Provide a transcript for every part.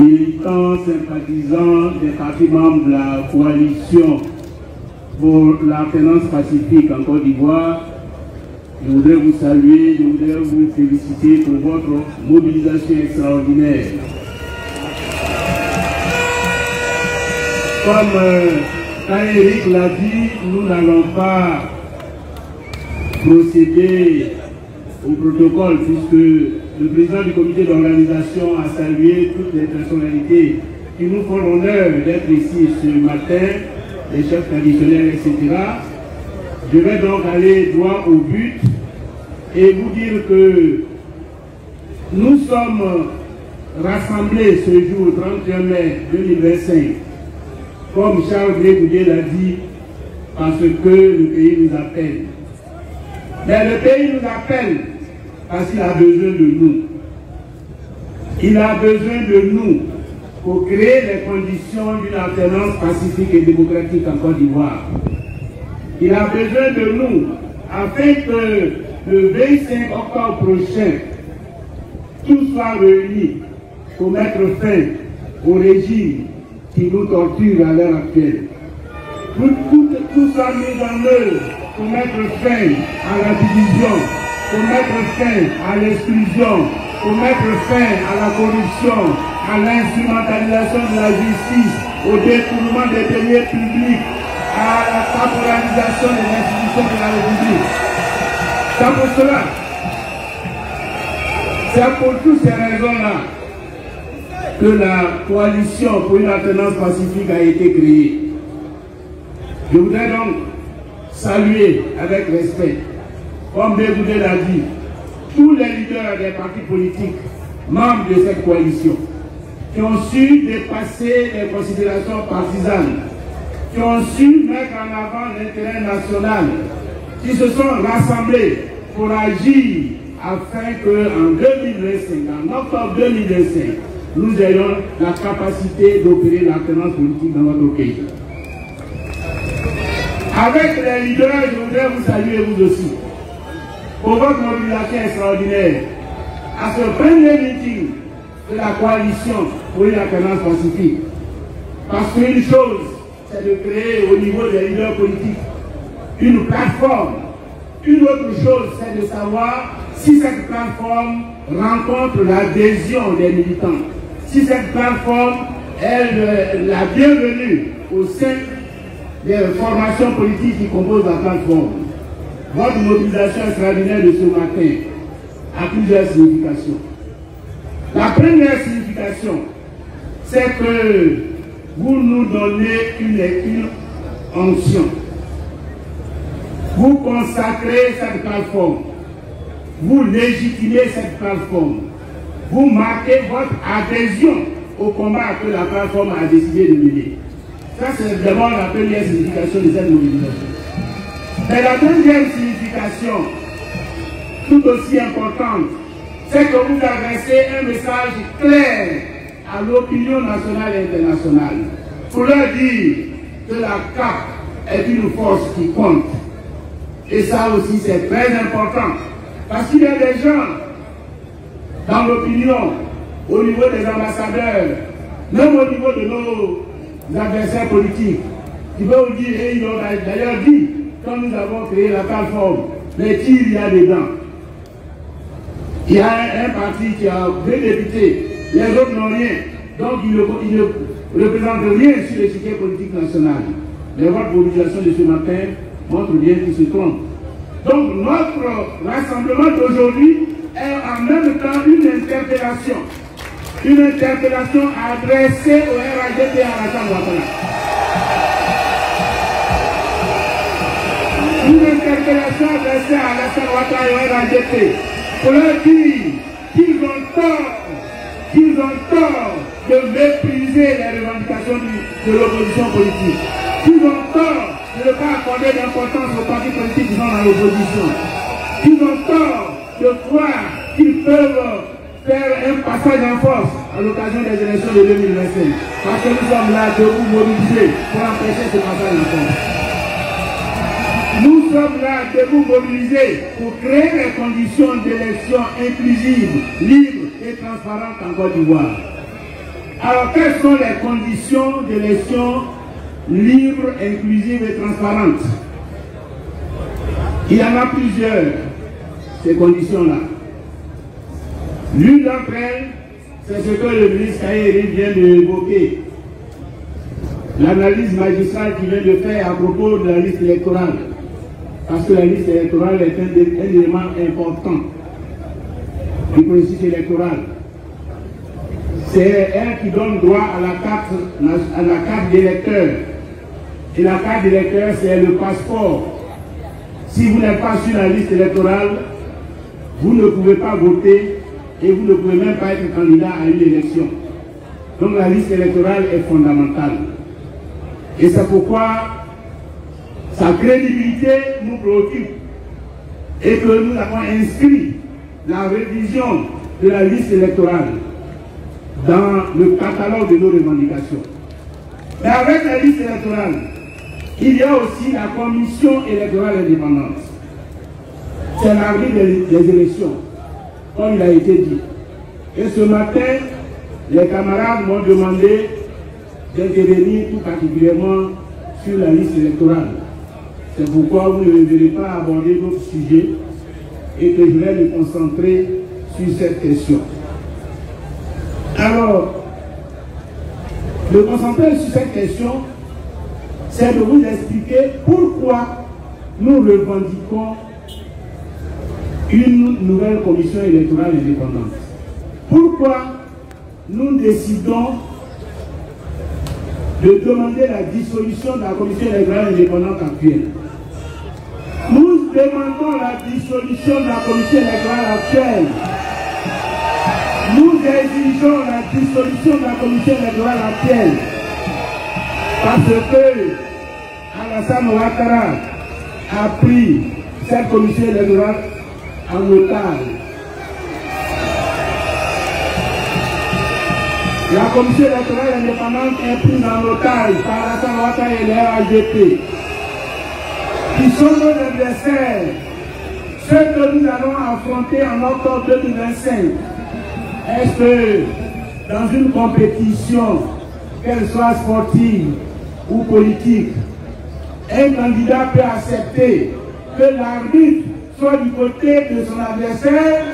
Militants, sympathisants des partis membres de la coalition pour l'alternance pacifique en Côte d'Ivoire, je voudrais vous saluer, je voudrais vous féliciter pour votre mobilisation extraordinaire. Comme Eric l'a dit, nous n'allons pas procéder au protocole puisque le président du comité d'organisation a salué toutes les personnalités qui nous font l'honneur d'être ici ce matin, les chefs traditionnels, etc. Je vais donc aller droit au but et vous dire que nous sommes rassemblés ce jour, 31 mai 2025, comme Charles Goudé l'a dit, parce que le pays nous appelle. Mais le pays nous appelle parce qu'il a besoin de nous. Il a besoin de nous pour créer les conditions d'une alternance pacifique et démocratique en Côte d'Ivoire. Il a besoin de nous afin que le 25 octobre prochain, tout soit réuni pour mettre fin au régime qui nous torture à l'heure actuelle. Tout soit mis en œuvre pour mettre fin à la division, pour mettre fin à l'exclusion, pour mettre fin à la corruption, à l'instrumentalisation de la justice, au détournement des deniers publics, à la caporalisation des institutions de la République. C'est pour cela, c'est pour toutes ces raisons-là que la coalition pour une alternance pacifique a été créée. Je voudrais donc saluer avec respect, comme Bégoudé l'a dit, tous les leaders des partis politiques membres de cette coalition qui ont su dépasser les considérations partisanes, qui ont su mettre en avant l'intérêt national, qui se sont rassemblés pour agir afin qu'en 2025, en octobre 2025, nous ayons la capacité d'opérer l'alternance politique dans notre pays. Avec les leaders, je voudrais vous saluer vous aussi pour votre mobilisation extraordinaire à ce premier meeting de la coalition pour une alternance pacifique. Parce qu'une chose, c'est de créer au niveau des leaders politiques une plateforme. Une autre chose, c'est de savoir si cette plateforme rencontre l'adhésion des militants. Si cette plateforme est la bienvenue au sein des formations politiques qui composent la plateforme. Votre mobilisation extraordinaire de ce matin a plusieurs significations. La première signification, c'est que vous nous donnez une onction. Vous consacrez cette plateforme. Vous légitimez cette plateforme. Vous marquez votre adhésion au combat que la plateforme a décidé de mener. Ça, c'est d'abord la première signification de cette mobilisation. Mais la deuxième signification, tout aussi importante, c'est que vous adressez un message clair à l'opinion nationale et internationale pour leur dire que la CAP est une force qui compte. Et ça aussi, c'est très important. Parce qu'il y a des gens dans l'opinion, au niveau des ambassadeurs, même au niveau de nos adversaires politiques, qui vont vous dire, et ils ont d'ailleurs dit, quand nous avons créé la plateforme, mais qui il y a dedans? Il y a un parti qui a 2 députés, les autres n'ont rien, donc ils ne représentent rien sur l'échiquier politique national. Mais votre mobilisation de ce matin montre bien qu'ils se trompent. Donc notre rassemblement d'aujourd'hui est en même temps une interpellation. Une interpellation adressée au RADP et à Alassane Ouattara. Une interpellation adressée à Alassane Ouattara et au RADP pour leur dire qu'ils ont tort de mépriser les revendications de l'opposition politique. Qu'ils ont tort de ne pas accorder d'importance aux partis politiques qui sont dans l'opposition. Qu'ils ont tort de croire qu'ils peuvent faire un passage en force à l'occasion des élections de 2025. Parce que nous sommes là debout mobilisés pour empêcher ce passage en force. Nous sommes là debout mobilisés pour créer les conditions d'élections inclusives, libres et transparentes en Côte d'Ivoire. Alors, quelles sont les conditions d'élection libre, inclusive et transparente? Il y en a plusieurs, ces conditions-là. L'une d'entre elles, c'est ce que le ministre Kaïri vient d'évoquer. L'analyse magistrale qu'il vient de faire à propos de la liste électorale. Parce que la liste électorale est un élément important du processus électoral. C'est elle qui donne droit à la carte d'électeur. Et la carte d'électeur, c'est le passeport. Si vous n'êtes pas sur la liste électorale, vous ne pouvez pas voter et vous ne pouvez même pas être candidat à une élection. Donc la liste électorale est fondamentale. Et c'est pourquoi sa crédibilité nous préoccupe et que nous avons inscrit la révision de la liste électorale dans le catalogue de nos revendications. Mais avec la liste électorale, il y a aussi la commission électorale indépendante. C'est l'arbitre des élections, comme il a été dit. Et ce matin, les camarades m'ont demandé d'intervenir tout particulièrement sur la liste électorale. C'est pourquoi vous ne verrez pas aborder d'autres sujets et que je vais me concentrer sur cette question. Alors, me concentrer sur cette question, c'est de vous expliquer pourquoi nous revendiquons une nouvelle commission électorale indépendante. Pourquoi nous décidons de demander la dissolution de la commission électorale indépendante actuelle. Nous demandons la dissolution de la commission électorale actuelle. Nous exigeons la dissolution de la commission électorale actuelle. Parce que Alassane Ouattara a pris cette commission électorale en otage. La commission électorale indépendante est prise en otage par Alassane Ouattara et les RHDP, qui sont nos adversaires, ceux que nous allons affronter en octobre 2025. Est-ce que dans une compétition, qu'elle soit sportive ou politique, un candidat peut accepter que l'arbitre soit du côté de son adversaire?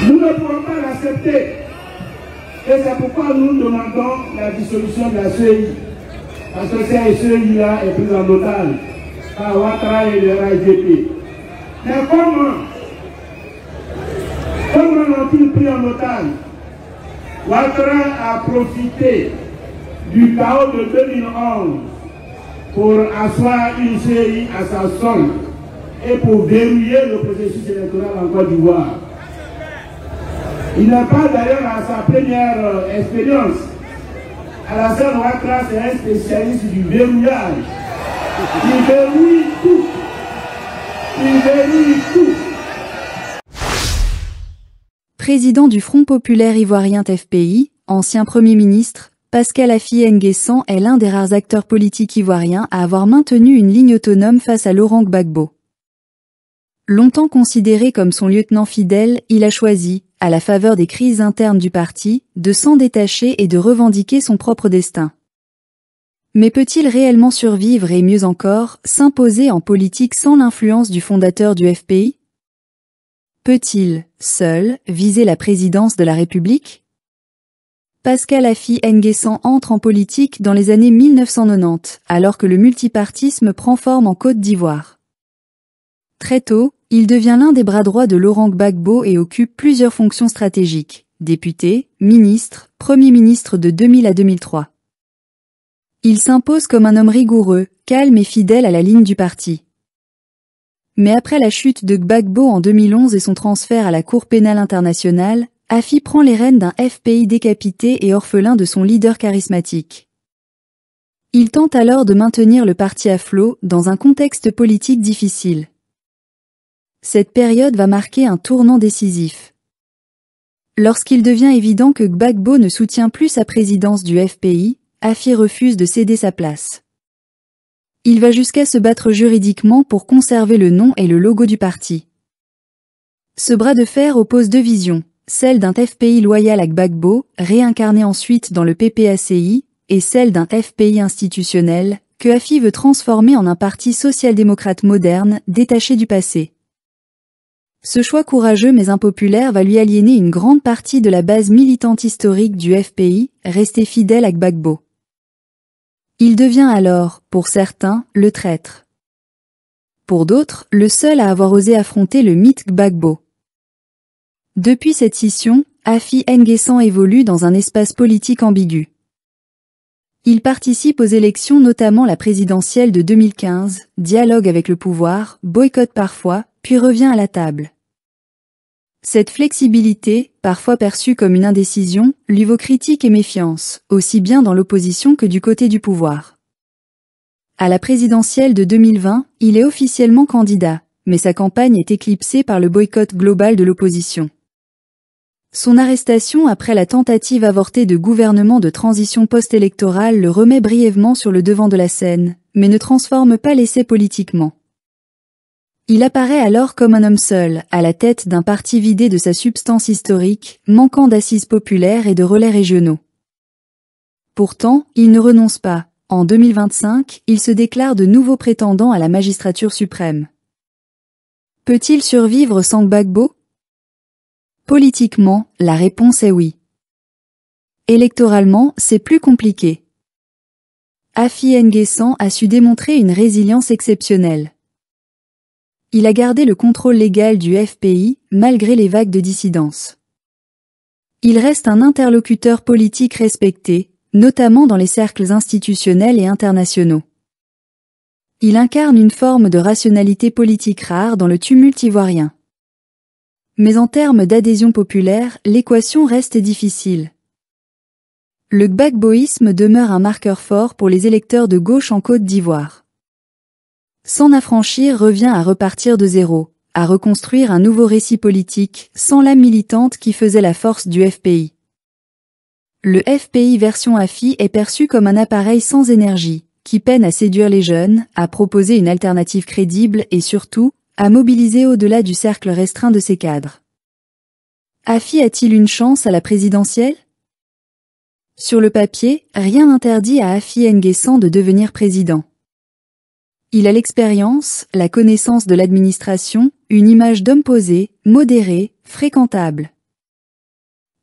Nous ne pouvons pas l'accepter. Et c'est pourquoi nous demandons la dissolution de la CEI. Parce que cette CEI-là est prise en otage par Ouattara et le RHDP. Mais comment l'ont-ils pris en otage? Ouattara a profité du chaos de 2011 pour asseoir une CEI à sa solde et pour verrouiller le processus électoral en Côte d'Ivoire. Il n'est pas d'ailleurs à sa première expérience. Alassane Ouattara, c'est un spécialiste du verrouillage. Il verrouille tout. Il verrouille tout. Président du Front populaire ivoirien FPI, ancien Premier ministre, Pascal Affi N'Guessan est l'un des rares acteurs politiques ivoiriens à avoir maintenu une ligne autonome face à Laurent Gbagbo. Longtemps considéré comme son lieutenant fidèle, il a choisi, à la faveur des crises internes du parti, de s'en détacher et de revendiquer son propre destin. Mais peut-il réellement survivre et mieux encore, s'imposer en politique sans l'influence du fondateur du FPI? Peut-il, seul, viser la présidence de la République? Pascal Affi N'Guessan entre en politique dans les années 1990, alors que le multipartisme prend forme en Côte d'Ivoire. Très tôt, il devient l'un des bras droits de Laurent Gbagbo et occupe plusieurs fonctions stratégiques, député, ministre, Premier ministre de 2000 à 2003. Il s'impose comme un homme rigoureux, calme et fidèle à la ligne du parti. Mais après la chute de Gbagbo en 2011 et son transfert à la Cour pénale internationale, Affi prend les rênes d'un FPI décapité et orphelin de son leader charismatique. Il tente alors de maintenir le parti à flot dans un contexte politique difficile. Cette période va marquer un tournant décisif. Lorsqu'il devient évident que Gbagbo ne soutient plus sa présidence du FPI, Affi refuse de céder sa place. Il va jusqu'à se battre juridiquement pour conserver le nom et le logo du parti. Ce bras de fer oppose deux visions, celle d'un FPI loyal à Gbagbo, réincarné ensuite dans le PPACI, et celle d'un FPI institutionnel, que Afi veut transformer en un parti social-démocrate moderne, détaché du passé. Ce choix courageux mais impopulaire va lui aliéner une grande partie de la base militante historique du FPI, restée fidèle à Gbagbo. Il devient alors, pour certains, le traître. Pour d'autres, le seul à avoir osé affronter le mythe Gbagbo. Depuis cette scission, Afi N'Guessan évolue dans un espace politique ambigu. Il participe aux élections, notamment la présidentielle de 2015, dialogue avec le pouvoir, boycotte parfois, puis revient à la table. Cette flexibilité, parfois perçue comme une indécision, lui vaut critique et méfiance, aussi bien dans l'opposition que du côté du pouvoir. À la présidentielle de 2020, il est officiellement candidat, mais sa campagne est éclipsée par le boycott global de l'opposition. Son arrestation après la tentative avortée de gouvernement de transition post-électorale le remet brièvement sur le devant de la scène, mais ne transforme pas l'essai politiquement. Il apparaît alors comme un homme seul, à la tête d'un parti vidé de sa substance historique, manquant d'assises populaires et de relais régionaux. Pourtant, il ne renonce pas. En 2025, il se déclare de nouveau prétendant à la magistrature suprême. Peut-il survivre sans Gbagbo ? Politiquement, la réponse est oui. Électoralement, c'est plus compliqué. Afi N'Guessan a su démontrer une résilience exceptionnelle. Il a gardé le contrôle légal du FPI, malgré les vagues de dissidence. Il reste un interlocuteur politique respecté, notamment dans les cercles institutionnels et internationaux. Il incarne une forme de rationalité politique rare dans le tumulte ivoirien. Mais en termes d'adhésion populaire, l'équation reste difficile. Le gbagboïsme demeure un marqueur fort pour les électeurs de gauche en Côte d'Ivoire. S'en affranchir revient à repartir de zéro, à reconstruire un nouveau récit politique, sans l'âme militante qui faisait la force du FPI. Le FPI version Afi est perçu comme un appareil sans énergie, qui peine à séduire les jeunes, à proposer une alternative crédible et surtout, à mobiliser au-delà du cercle restreint de ses cadres. Afi a-t-il une chance à la présidentielle ? Sur le papier, rien n'interdit à Afi N'Guessan de devenir président. Il a l'expérience, la connaissance de l'administration, une image d'homme posé, modéré, fréquentable.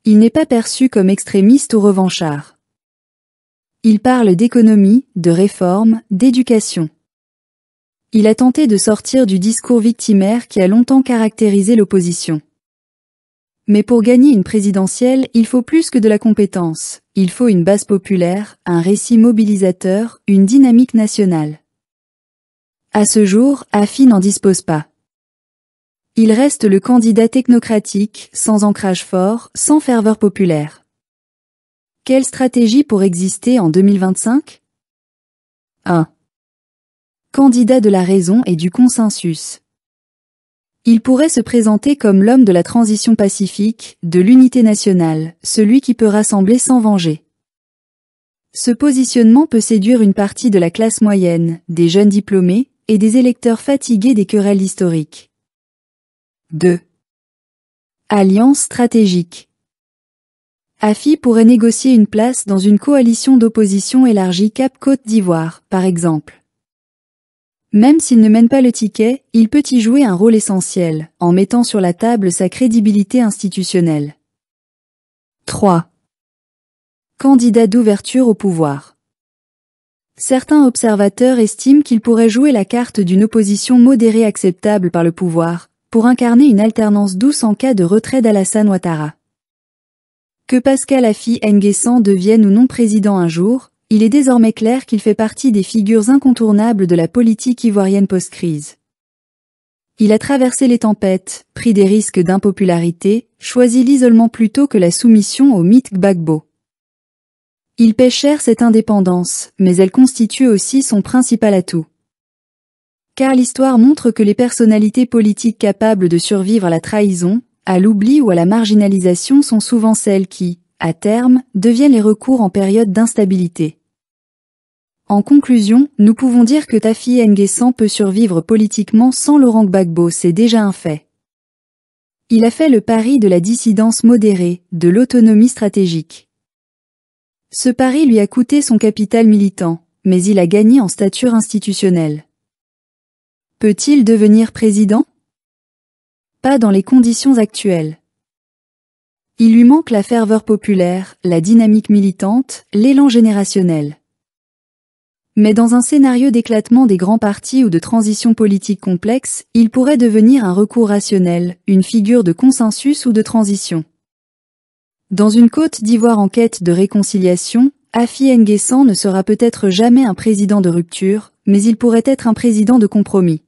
Il n'est pas perçu comme extrémiste ou revanchard. Il parle d'économie, de réforme, d'éducation. Il a tenté de sortir du discours victimaire qui a longtemps caractérisé l'opposition. Mais pour gagner une présidentielle, il faut plus que de la compétence. Il faut une base populaire, un récit mobilisateur, une dynamique nationale. À ce jour, Afi n'en dispose pas. Il reste le candidat technocratique, sans ancrage fort, sans ferveur populaire. Quelle stratégie pour exister en 2025 ? 1. Candidat de la raison et du consensus. Il pourrait se présenter comme l'homme de la transition pacifique, de l'unité nationale, celui qui peut rassembler sans venger. Ce positionnement peut séduire une partie de la classe moyenne, des jeunes diplômés, et des électeurs fatigués des querelles historiques. 2. Alliance stratégique. Afi pourrait négocier une place dans une coalition d'opposition élargie Cap-Côte d'Ivoire, par exemple. Même s'il ne mène pas le ticket, il peut y jouer un rôle essentiel, en mettant sur la table sa crédibilité institutionnelle. 3. Candidat d'ouverture au pouvoir. Certains observateurs estiment qu'il pourrait jouer la carte d'une opposition modérée acceptable par le pouvoir, pour incarner une alternance douce en cas de retrait d'Alassane Ouattara. Que Pascal Afi N'Guessan devienne ou non président un jour, il est désormais clair qu'il fait partie des figures incontournables de la politique ivoirienne post-crise. Il a traversé les tempêtes, pris des risques d'impopularité, choisi l'isolement plutôt que la soumission au mythe Gbagbo. Il paie cher cette indépendance, mais elle constitue aussi son principal atout. Car l'histoire montre que les personnalités politiques capables de survivre à la trahison, à l'oubli ou à la marginalisation sont souvent celles qui, à terme, deviennent les recours en période d'instabilité. En conclusion, nous pouvons dire que Afi N'Guessan peut survivre politiquement sans Laurent Gbagbo, c'est déjà un fait. Il a fait le pari de la dissidence modérée, de l'autonomie stratégique. Ce pari lui a coûté son capital militant, mais il a gagné en stature institutionnelle. Peut-il devenir président? Pas dans les conditions actuelles. Il lui manque la ferveur populaire, la dynamique militante, l'élan générationnel. Mais dans un scénario d'éclatement des grands partis ou de transition politique complexe, il pourrait devenir un recours rationnel, une figure de consensus ou de transition. Dans une Côte d'Ivoire en quête de réconciliation, Affi N'Guessan ne sera peut-être jamais un président de rupture, mais il pourrait être un président de compromis.